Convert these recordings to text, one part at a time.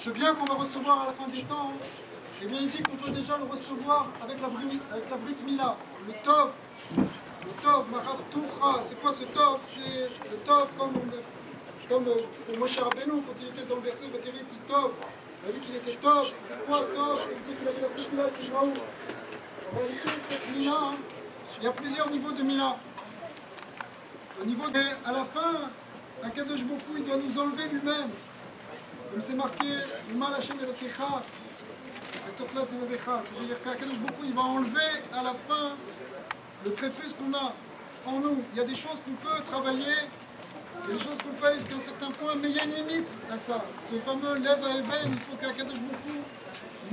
Ce bien qu'on va recevoir à la fin des temps, eh bien, il dit qu'on peut déjà le recevoir avec la Brit Mila, le Tov. Le Tov, Marav Toufra, c'est quoi ce Tov? C'est le Tov comme pour Moshe Rabbeinu, quand il était dans le berceau, il dit Tov. On a vu qu'il était Tov, c'était quoi Tov? C'était qu'il avait la Brit Mila qui En réalité, cette Mila, il y a plusieurs niveaux de Mila. Au niveau de, à la fin, Akadosh Baruch Hu, il doit nous enlever lui-même. Comme c'est marqué, Mal Hashem Elokecha, c'est-à-dire qu'Akadosh Baruch Hu, il va enlever à la fin le prépuce qu'on a en nous. Il y a des choses qu'on peut travailler, il y a des choses qu'on peut aller jusqu'à un certain point, mais il y a une limite à ça. Ce fameux lève à Even, il faut qu'Akadosh Baruch Hu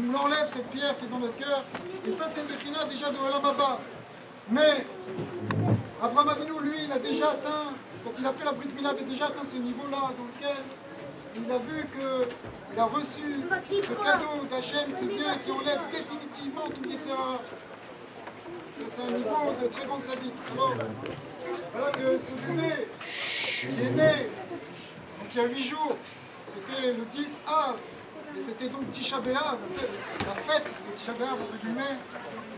nous l'enlève, cette pierre qui est dans notre cœur. Et ça, c'est une bechina déjà de Olam Haba. Mais Avraham Avinu, lui, il a déjà atteint, quand il a fait la Brit Mila, il avait déjà atteint ce niveau-là dans lequel il a vu qu'il a reçu ce cadeau d'Hachem qui vient, qui enlève définitivement tout Yetzirah. Ça, c'est un niveau de très grande sadique. Alors, voilà que ce bébé, il est né, donc il y a 8 jours, c'était le 10 Av, et c'était donc Tisha B'Av, la fête de Tisha B'Av, entre guillemets,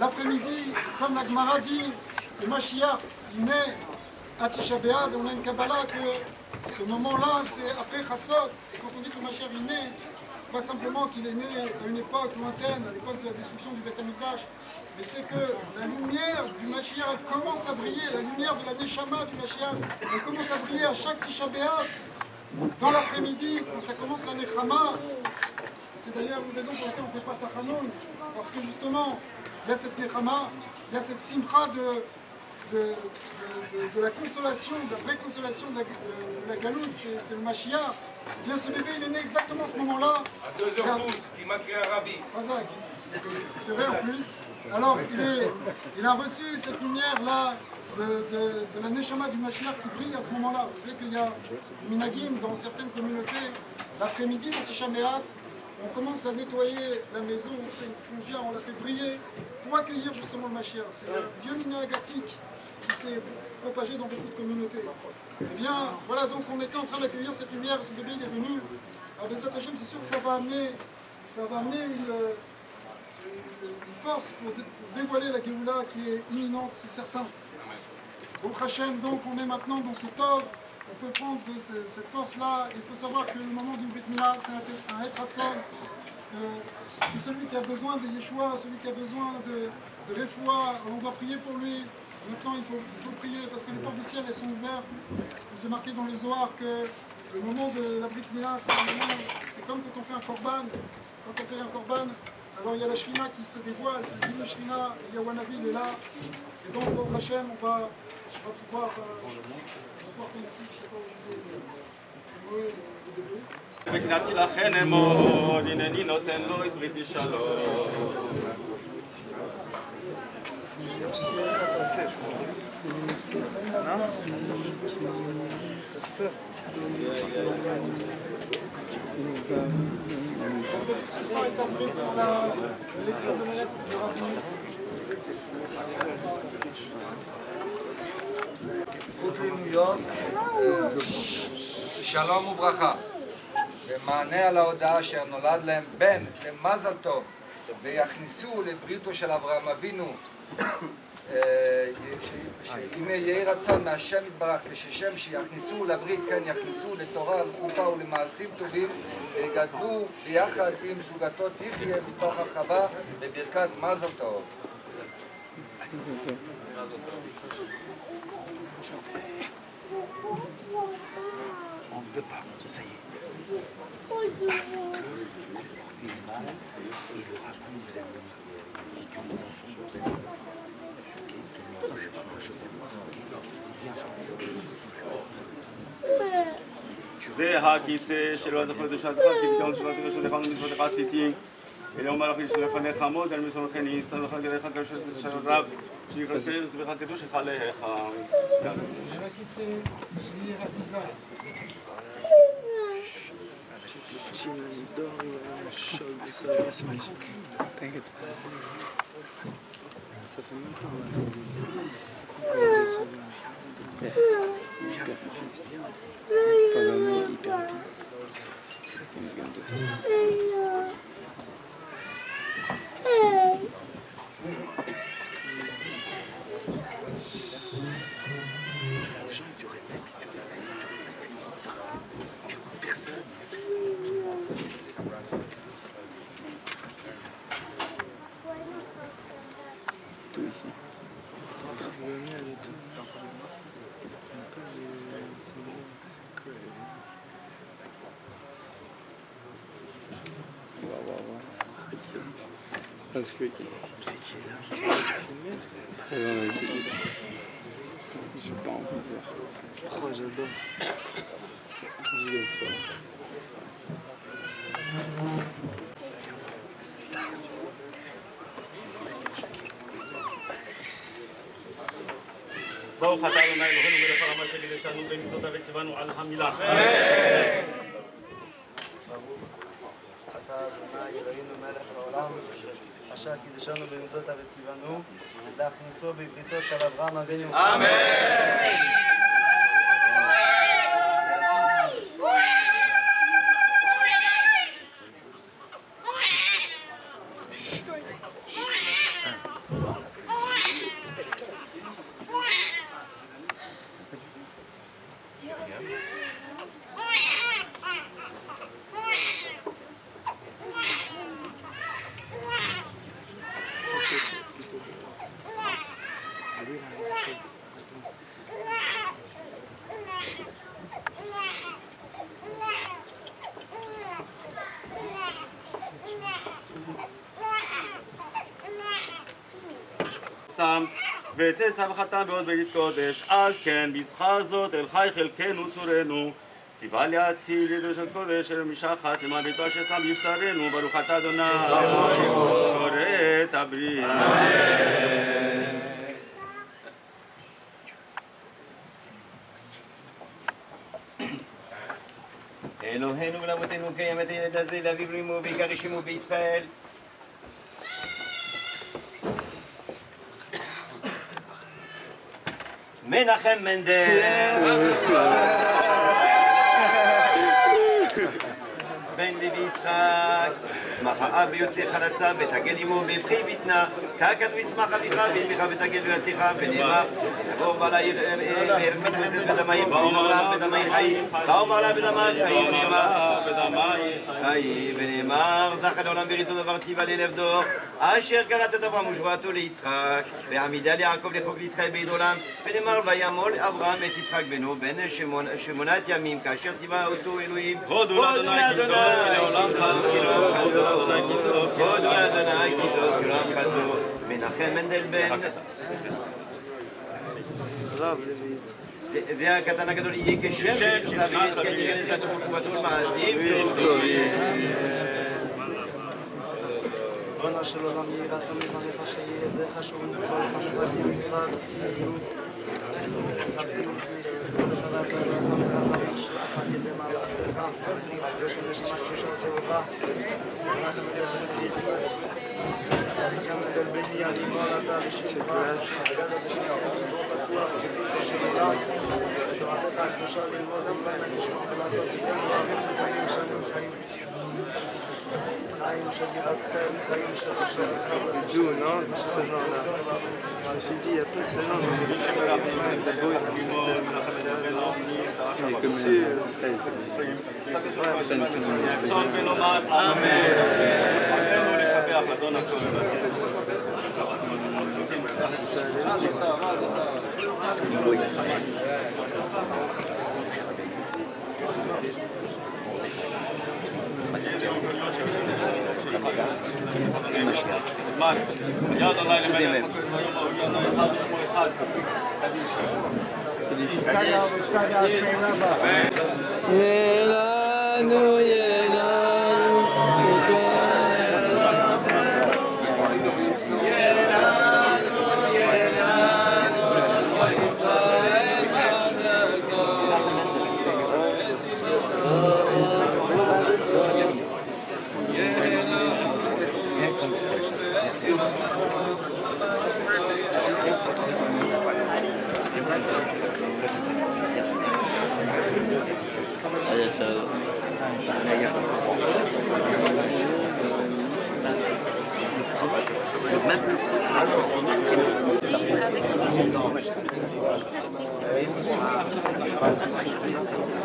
l'après-midi, comme la Gemara dit, le Mashiach, il naît à Tisha B'Av, et on a une Kabbalah que ce moment-là, c'est après Chatzot, et quand on dit que le Mashiach est né, c'est pas simplement qu'il est né à une époque lointaine, à l'époque de la destruction du Beth Amikdash, mais c'est que la lumière du Mashiach, elle commence à briller, la lumière de la Neshama du Mashiach, elle commence à briller à chaque Tisha B'Av, dans l'après-midi, quand ça commence la Nechama. C'est d'ailleurs une raison pour laquelle on ne fait pas Tachanoun, parce que justement, il y a cette Nechama, il y a cette simcha de la consolation, de la vraie consolation de la galoute, c'est le Mashiach. Eh bien, ce bébé, il est né exactement à ce moment-là. À 2h12, qui m'a créé un rabbi. C'est vrai en plus. Alors, il a reçu cette lumière-là de la Neshama du Mashiach qui brille à ce moment-là. Vous savez qu'il y a des minagim dans certaines communautés, l'après-midi de Tisha B'Av, on commence à nettoyer la maison, on fait une spongia, on la fait briller pour accueillir justement le Mashiach. C'est un vieux minag attique qui s'est propagé dans beaucoup de communautés. Eh bien, voilà, donc on était en train d'accueillir cette lumière, ce bébé il est venu. Alors, Bezat Hashem, c'est sûr que ça va amener une force pour dévoiler la Géoula qui est imminente, c'est certain. Au Hachem, donc, on est maintenant dans ce Tov, on peut prendre cette force-là. Il faut savoir que le moment du Brit Mila, c'est un Het Ratzon, que celui qui a besoin de Yeshua, celui qui a besoin de Refoua, on doit prier pour lui. Maintenant, il faut prier parce que les portes du ciel, elles sont ouvertes. Vous avez marqué dans les Zohar que le moment de la Brit Mila, c'est comme quand on fait un korban. Quand on fait un korban, alors il y a la Shrina qui se dévoile, c'est le Shrina, il y a Wanavi, il est là. Et donc, pour Hachem, on va pouvoir faire ici, je sais pas où je vais. וקנאתי לכן אמור, הנני נותן לו את בריתי שלום. Ce soir est appelé pour la lecture de la lettre du Rabbi. ניו יורק, שלום וברכה. במענה על ההודעה שנולד להם בן למזל טוב ויכניסו לבריתו של אברהם אבינו, שהנה יהי רצון מהשם יתברך כששם שיכניסו לברית כן יכניסו לתורה לחופה ולמעשים טובים ויגדלו ביחד עם זוגתו תחיה מתוך הרחבה בברכת מזל טוב. On ne peut pas, ça y est. Parce que vous comportez mal et le rabbin nous a dit que les enfants doivent être choqués, que ne touchez pas, bien זה הכיסא שלא זכור לדושתך, כי בציון שלא תגשו לך ומצוותך עשיתי. אלא אומר לך שלפניך עמוד, על מזמורכני, ישראל לך גדליך קדוש של רב, שיכנסה לצבך קדוש לך עליך. Il dort, il a un choc de savoir si t'inquiète pas. Ça fait même pas mal. Ça prend encore 2 secondes. Hyper rapide. Pas vraiment hyper rapide. Tout ici. That's freaky. J'ai pas envie de voir. Oh, j'adore. J'adore ça. ברוך אתה ה' אלוהינו מלך העולם אשר קידשנו במצוותיו וציוונו על המילה. אתה ה' אלוהינו מלך העולם אשר קידשנו במצוותיו וציוונו להכניסו בבריתו של אברהם אבינו. אמן. ויצא סבחתם בעוד בית קודש, על כן בזכר זאת אל חי חלקנו צורנו, ציווה להציל ידו של קודש אל משחת למען ביתו אשר שם בבשרנו, ברוך אתה אדוני כורת הברית. אלוהינו ולמותנו קיים את הילד הזה לאביו לאמו ויקרא שמו בישראל. מנחם מנדל בן לוי יצחק, שמח האב ויוצא חלצה ותגל עמו בבכי בטנה, ככת ושמח אביך ואמך ותגל יועציך, ונאמר תבוא בעלה בערך מתבוסס בדמי ואומר לה בדמי חיים, ואומר לה בדמי חיים, ונאמר זכה לעולם בריתו דבר ציווה ללב דור, אשר קראת את אברהם ושבועתו ליצחק, ועמידה ליעקב לחוק ליצחק בית עולם, ונאמר וימול אברהם את יצחק בנו בן 8 ימים, כאשר ציווה אותו אלוהים, הודו לאדוני הודו לאדוני כי טוב כולם חזו. מנחם מנדל בן זה הקטן הגדול יהיה כשם שנכתב ויזכה ייכנס לתוך תקופתו למעשים טובים. ריבונו של עולם יהי רצון לברך שיהיה זה חשוב מכל המבקרים ממך חפים לפני כסף כל אחד אתה ורחמך ורשך על ידי מערכתך הקדוש ונשמת קדושה וטהורה מנחם מנדל בן יצחק גם מנדל בני אני מולדה בשמך אגדת בשמך בור בטוח כפי של עולם ותורתך הקדושה ללמוד ולמה לשמוע ולעשות איתנו אוהבים וחיים שנים חיים חיים של יראת חיים, חיים של השם C'est doux, non? Ce genre-là. Je me suis dit, il n'y a pas ce genre de mais comme יד אדוני למלך ילנו ילנו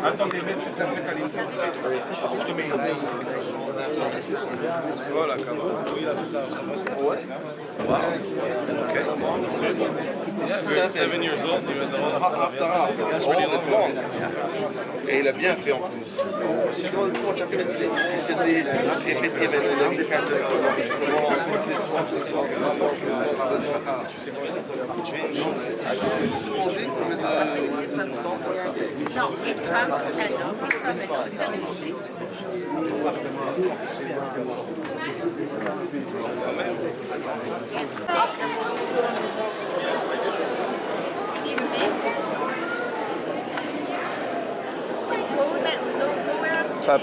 Attendez, mais tu t'as fait à l'essai. Voilà, oui, il a fait ça. Ouais. Okay. 7 years old, you had the whole Et il a bien fait en plus. Il faisait répéter avec le casse. Non, c'est une femme, Clap.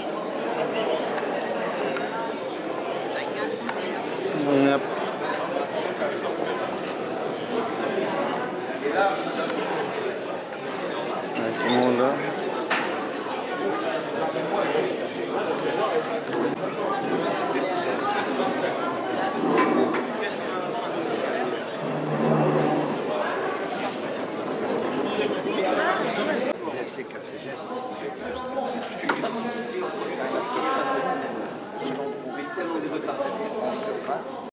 Yep. Tout le monde là.